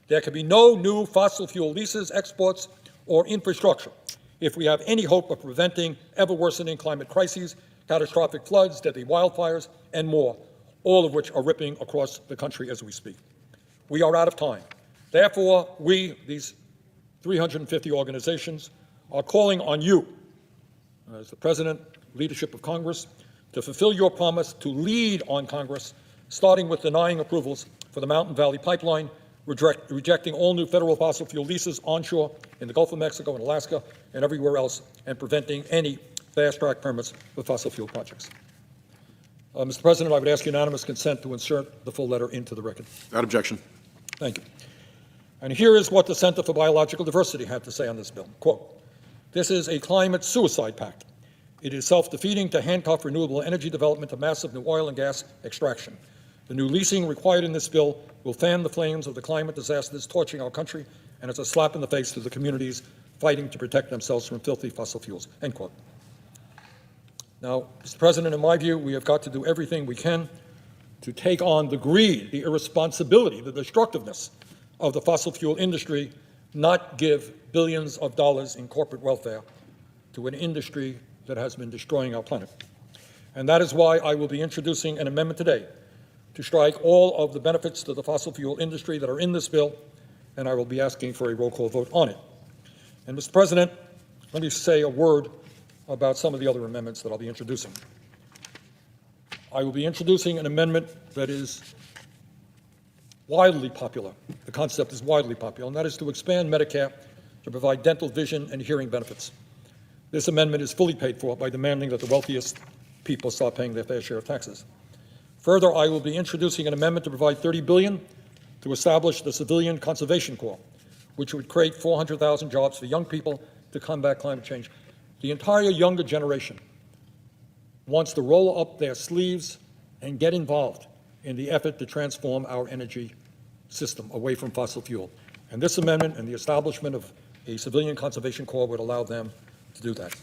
There can be no new fossil fuel leases, exports, or infrastructure if we have any hope of preventing ever-worsening climate crises, catastrophic floods, deadly wildfires, and more, all of which are ripping across the country as we speak. We are out of time. Therefore, we, these 350 organizations, are calling on you, as the President, leadership of Congress, to fulfill your promise to lead on Congress, starting with denying approvals for the Mountain Valley Pipeline, rejecting all new federal fossil fuel leases onshore in the Gulf of Mexico and Alaska and everywhere else, and preventing any fast-track permits for fossil fuel projects. Mr. President, I would ask unanimous consent to insert the full letter into the record. Without objection. Thank you. And here is what the Center for Biological Diversity had to say on this bill. Quote, "This is a climate suicide pact. It is self-defeating to handcuff renewable energy development to massive new oil and gas extraction. The new leasing required in this bill will fan the flames of the climate disasters torching our country, and it's a slap in the face to the communities fighting to protect themselves from filthy fossil fuels." End quote. Now, Mr. President, in my view, we have got to do everything we can to take on the greed, the irresponsibility, the destructiveness of the fossil fuel industry, not give billions of dollars in corporate welfare to an industry that has been destroying our planet. And that is why I will be introducing an amendment today to strike all of the benefits to the fossil fuel industry that are in this bill, and I will be asking for a roll call vote on it. And, Mr. President, let me say a word about some of the other amendments that I'll be introducing. I will be introducing an amendment that is widely popular. The concept is widely popular, and that is to expand Medicare to provide dental, vision, and hearing benefits. This amendment is fully paid for by demanding that the wealthiest people start paying their fair share of taxes. Further, I will be introducing an amendment to provide $30 billion to establish the Civilian Conservation Corps, which would create 400,000 jobs for young people to combat climate change. The entire younger generation wants to roll up their sleeves and get involved in the effort to transform our energy system away from fossil fuel. And this amendment and the establishment of a civilian conservation corps would allow them to do that.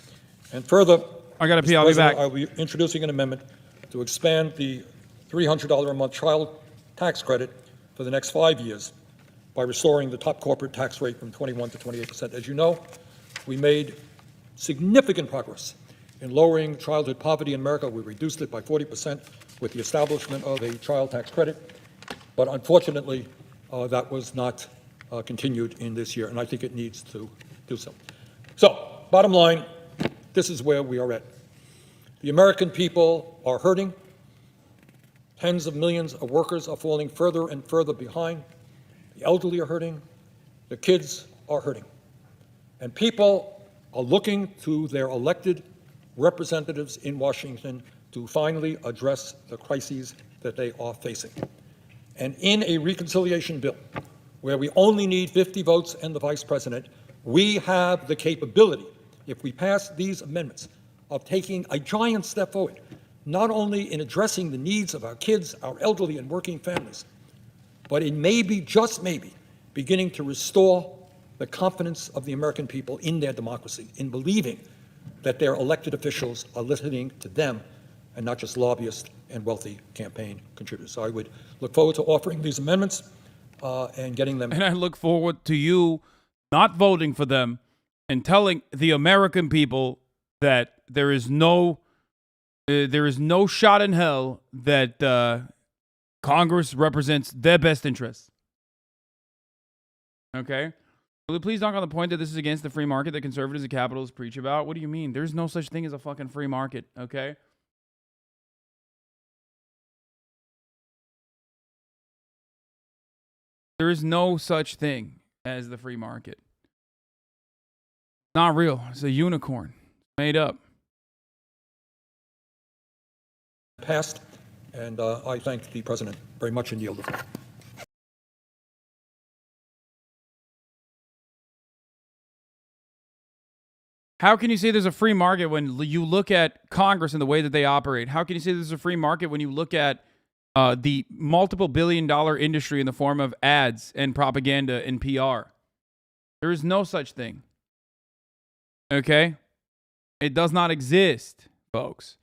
And further, I got to pee. Mr. I'll be President, back. I'll be introducing an amendment to expand the $300 a month child tax credit for the next 5 years by restoring the top corporate tax rate from 21 to 28%. As you know, we made significant progress in lowering childhood poverty in America. We reduced it by 40% with the establishment of a child tax credit. But unfortunately, that was not continued in this year, and I think it needs to do so. So, bottom line, this is where we are at. The American people are hurting. Tens of millions of workers are falling further and further behind. The elderly are hurting. The kids are hurting. And people are looking to their elected representatives in Washington to finally address the crises that they are facing. And in a reconciliation bill, where we only need 50 votes and the vice president, we have the capability, if we pass these amendments, of taking a giant step forward, not only in addressing the needs of our kids, our elderly and working families, but it may be, just maybe, beginning to restore the confidence of the American people in their democracy, in believing that their elected officials are listening to them and not just lobbyists and wealthy campaign contributors. So I would look forward to offering these amendments and getting them. And I look forward to you not voting for them and telling the American people that there is no shot in hell that Congress represents their best interests. Okay? Will you please knock on the point that this is against the free market that conservatives and capitalists preach about? What do you mean? There's no such thing as a fucking free market, okay? There is no such thing as the free market. Not real. It's a unicorn. Made up. Passed, and I thank the president very much and yield the floor. How can you say there's a free market when you look at Congress and the way that they operate? How can you say there's a free market when you look at the multiple billion-dollar industry in the form of ads and propaganda and PR? There is no such thing. Okay? It does not exist, folks.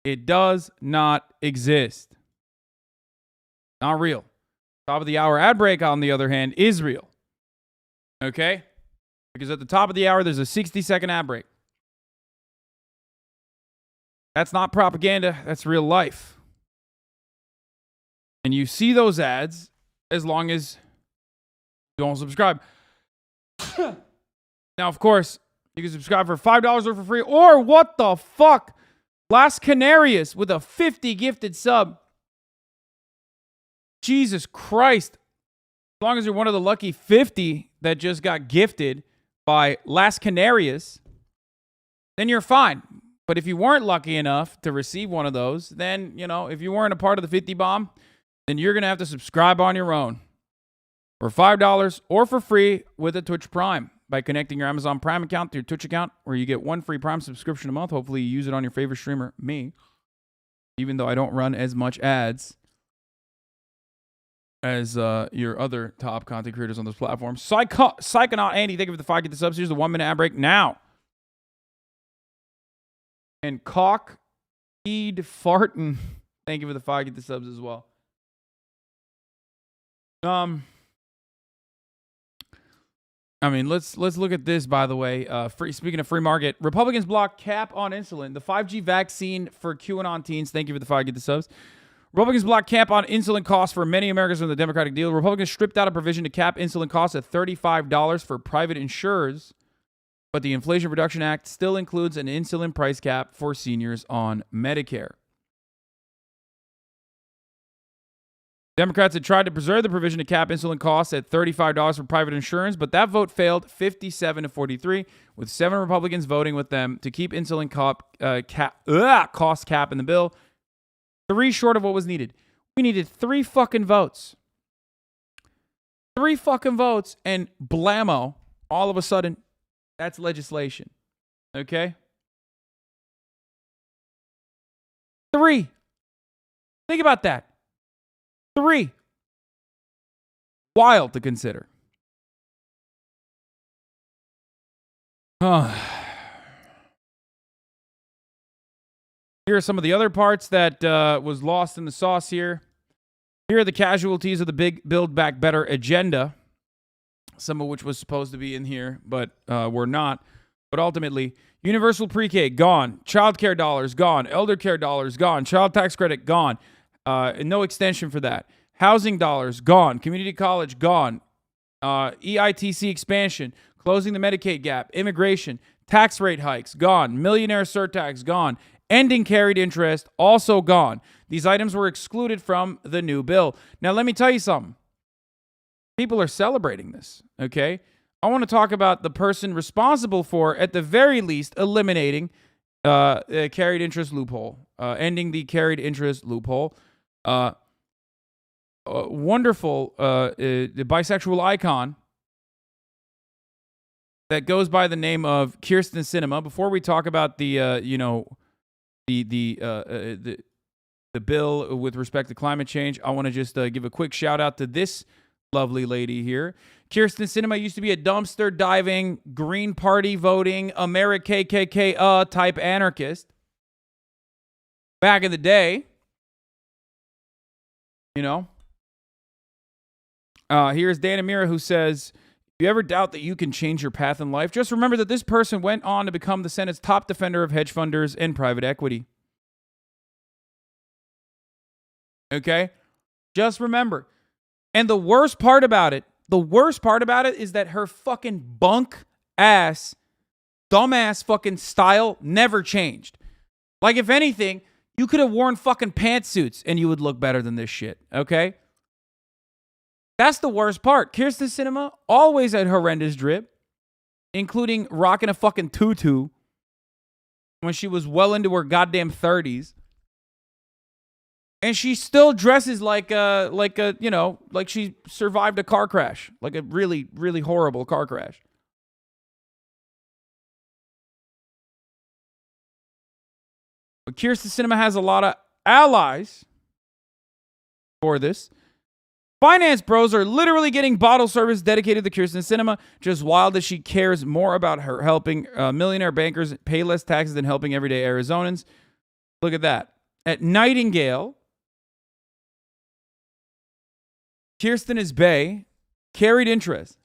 It does not exist. Not real. Top of the hour ad break, on the other hand, is real. Okay? Because at the top of the hour, there's a 60-second ad break. That's not propaganda. That's real life. And you see those ads as long as you don't subscribe. Now, of course, you can subscribe for $5 or for free. Or what the fuck? Las Canarias with a 50 gifted sub. Jesus Christ. As long as you're one of the lucky 50 that just got gifted by Las Canarias, then you're fine. But if you weren't lucky enough to receive one of those, then, you know, if you weren't a part of the 50 bomb, then you're going to have to subscribe on your own for $5 or for free with a Twitch Prime by connecting your Amazon Prime account to your Twitch account, where you get one free Prime subscription a month. Hopefully you use it on your favorite streamer, me, even though I don't run as much ads as your other top content creators on this platform. Psychonaut Andy, thank you for the 5 get the subs. Here's the 1 minute ad break now. And Cock Eed Fartin, thank you for the 5 get the subs as well. I mean, let's look at this, by the way. Speaking of free market, Republicans block cap on insulin. The 5G vaccine for QAnon teens. Thank you for the 5 get the subs. Republicans block cap on insulin costs for many Americans from the Democratic deal. Republicans stripped out a provision to cap insulin costs at $35 for private insurers, but the Inflation Reduction Act still includes an insulin price cap for seniors on Medicare. Democrats had tried to preserve the provision to cap insulin costs at $35 for private insurance, but that vote failed 57 to 43, with 7 Republicans voting with them to keep insulin cost cap in the bill. 3 short of what was needed. We needed 3 fucking votes. 3 fucking votes, and blammo, all of a sudden, that's legislation. Okay? 3. Think about that. 3. Wild to consider. Here are some of the other parts that was lost in the sauce here. Here are the casualties of the big Build Back Better agenda, some of which was supposed to be in here, but were not. But ultimately, universal pre-K, gone. Child care dollars, gone. Elder care dollars, gone. Child tax credit, gone. No extension for that. Housing dollars, gone. Community college, gone. EITC expansion, closing the Medicaid gap. Immigration, tax rate hikes, gone. Millionaire surtax, gone. Ending carried interest, also gone. These items were excluded from the new bill. Now, let me tell you something. People are celebrating this, okay? I want to talk about the person responsible for, at the very least, eliminating a carried interest loophole, ending the carried interest loophole. Wonderful the bisexual icon that goes by the name of Kirsten Sinema. Before we talk about the bill with respect to climate change, I want to just give a quick shout out to this lovely lady here. Kirsten Sinema used to be a dumpster diving, Green Party voting, America KKK type anarchist. Back in the day, you know. Here's Dan Amira, who says, if you ever doubt that you can change your path in life, just remember that this person went on to become the Senate's top defender of hedge funders and private equity. Okay? Just remember. And the worst part about it is that her fucking bunk ass, dumbass fucking style never changed. Like, if anything, you could have worn fucking pantsuits and you would look better than this shit. Okay? That's the worst part. Kirsten Sinema always had horrendous drip, including rocking a fucking tutu when she was well into her goddamn 30s. And she still dresses like she survived a car crash, like a really, really horrible car crash. But Kirsten Sinema has a lot of allies for this. Finance bros are literally getting bottle service dedicated to Kirsten Sinema. Just wild that she cares more about her helping millionaire bankers pay less taxes than helping everyday Arizonans. Look at that. At Nightingale, Kirsten is bae, carried interest.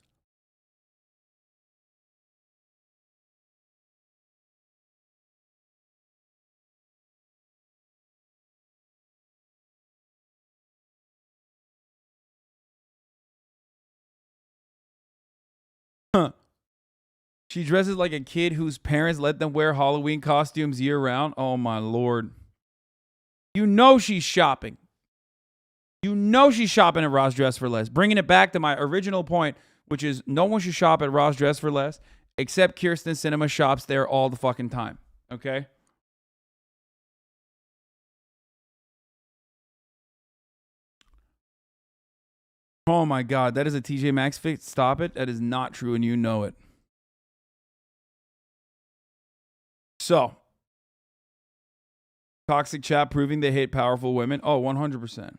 She dresses like a kid whose parents let them wear Halloween costumes year round. Oh my Lord. You know she's shopping. You know she's shopping at Ross Dress for Less. Bringing it back to my original point, which is no one should shop at Ross Dress for Less, except Kirsten Sinema shops there all the fucking time. Okay? Oh my God, that is a TJ Maxx fix. Stop it. That is not true and you know it. So, toxic chat proving they hate powerful women. Oh, 100%.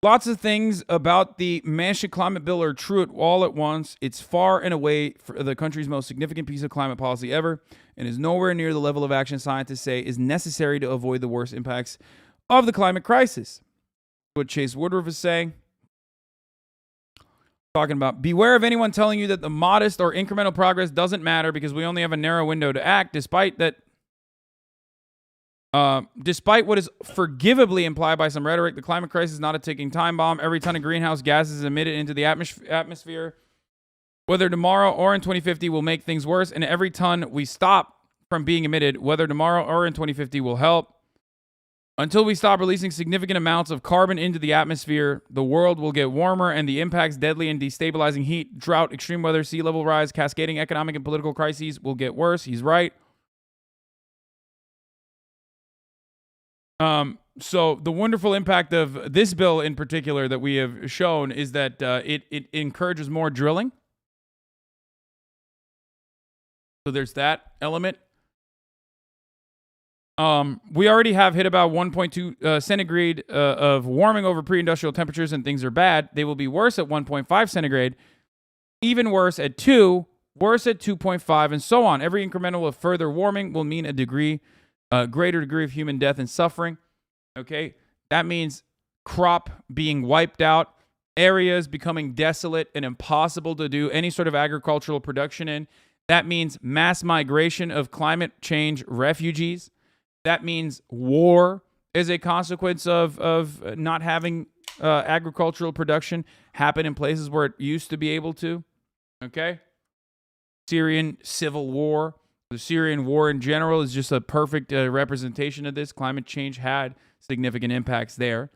Lots of things about the Manchin climate bill are true all at once. It's far and away the country's most significant piece of climate policy ever and is nowhere near the level of action scientists say is necessary to avoid the worst impacts of the climate crisis. What Chase Woodruff is saying. Talking about, beware of anyone telling you that the modest or incremental progress doesn't matter because we only have a narrow window to act, despite what is forgivably implied by some rhetoric. The climate crisis is not a ticking time bomb. Every ton of greenhouse gases emitted into the atmosphere, whether tomorrow or in 2050, will make things worse. And every ton we stop from being emitted, whether tomorrow or in 2050, will help. Until we stop releasing significant amounts of carbon into the atmosphere, the world will get warmer and the impacts, deadly and destabilizing heat, drought, extreme weather, sea level rise, cascading economic and political crises will get worse. He's right. So the wonderful impact of this bill in particular that we have shown is that it encourages more drilling. So there's that element. We already have hit about 1.2 centigrade of warming over pre-industrial temperatures, and things are bad. They will be worse at 1.5 centigrade, even worse at 2, worse at 2.5, and so on. Every incremental of further warming will mean a greater degree of human death and suffering. Okay, that means crop being wiped out, areas becoming desolate and impossible to do any sort of agricultural production in. That means mass migration of climate change refugees. That means war as a consequence of not having agricultural production happen in places where it used to be able to. Okay? Syrian civil war. The Syrian war in general is just a perfect representation of this. Climate change had significant impacts there.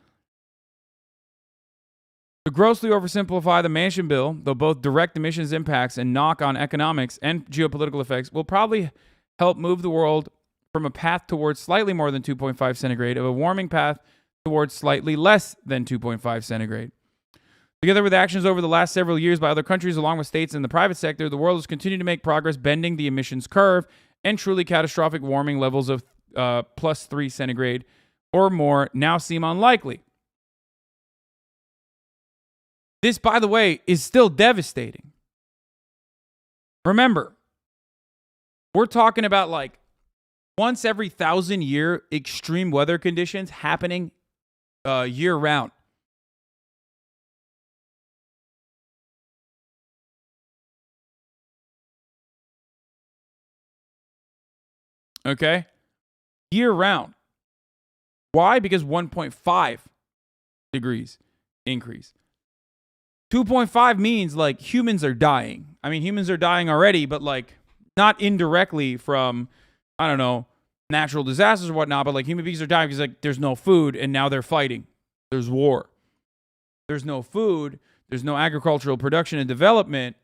To grossly oversimplify the Manchin bill, though both direct emissions impacts and knock-on economics and geopolitical effects will probably help move the world from a path towards slightly more than 2.5 centigrade of a warming path towards slightly less than 2.5 centigrade. Together with actions over the last several years by other countries along with states and the private sector, the world has continued to make progress bending the emissions curve, and truly catastrophic warming levels of plus 3 centigrade or more now seem unlikely. This, by the way, is still devastating. Remember, we're talking about like once every 1,000-year extreme weather conditions happening year-round. Okay? Year-round. Why? Because 1.5 degrees increase. 2.5 means like humans are dying. I mean, humans are dying already, but like not indirectly from, I don't know, natural disasters or whatnot, but like human beings are dying because like there's no food and now they're fighting. There's war. There's no food. There's no agricultural production and development.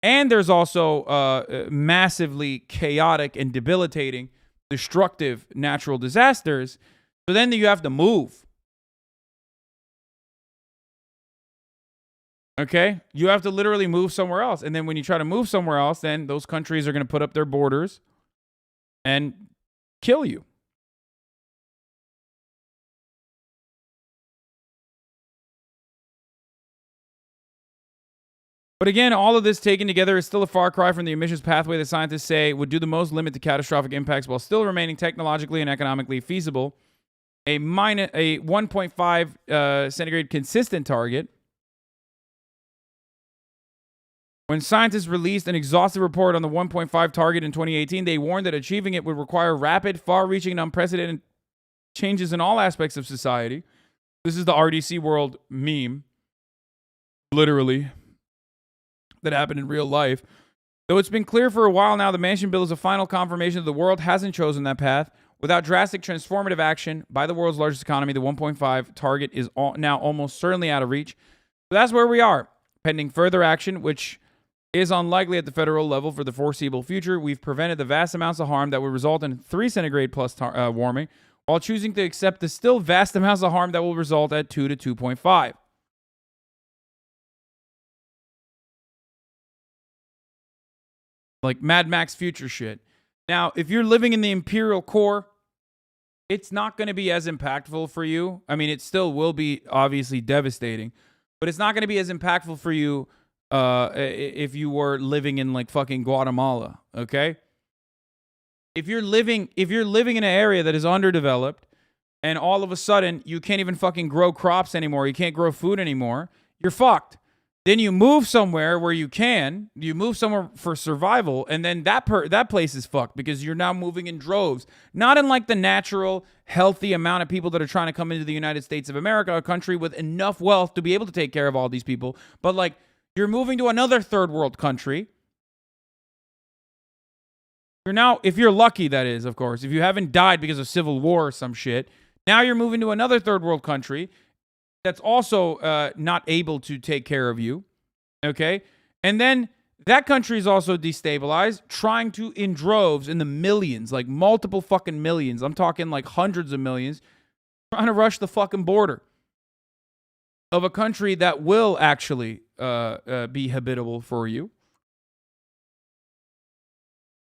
And there's also massively chaotic and debilitating, destructive natural disasters. So then you have to move. Okay? You have to literally move somewhere else. And then when you try to move somewhere else, then those countries are going to put up their borders and kill you. But again, all of this taken together is still a far cry from the emissions pathway that scientists say would do the most limit to catastrophic impacts while still remaining technologically and economically feasible. A 1.5 centigrade consistent target. When scientists released an exhaustive report on the 1.5 target in 2018, they warned that achieving it would require rapid, far-reaching, and unprecedented changes in all aspects of society. This is the RDC World meme, literally, that happened in real life. Though it's been clear for a while now, the Manchin bill is a final confirmation that the world hasn't chosen that path. Without drastic transformative action by the world's largest economy, the 1.5 target is now almost certainly out of reach. So that's where we are. Pending further action, which is unlikely at the federal level for the foreseeable future, we've prevented the vast amounts of harm that would result in 3 centigrade plus warming, while choosing to accept the still vast amounts of harm that will result at 2 to 2.5. Like Mad Max future shit. Now, if you're living in the imperial core, it's not going to be as impactful for you. I mean, it still will be obviously devastating, but it's not going to be as impactful for you if you were living in like fucking Guatemala, okay? If you're living in an area that is underdeveloped and all of a sudden you can't even fucking grow crops anymore, you can't grow food anymore, you're fucked. Then you move somewhere where you move somewhere for survival, and then that place is fucked because you're now moving in droves. Not in like the natural, healthy amount of people that are trying to come into the United States of America, a country with enough wealth to be able to take care of all these people, but like you're moving to another third world country. You're now, if you're lucky, that is, of course, if you haven't died because of civil war or some shit, now you're moving to another third world country that's also not able to take care of you, okay? And then that country is also destabilized, trying to, in droves, in the millions, like multiple fucking millions, I'm talking like hundreds of millions, trying to rush the fucking border of a country that will actually be habitable for you.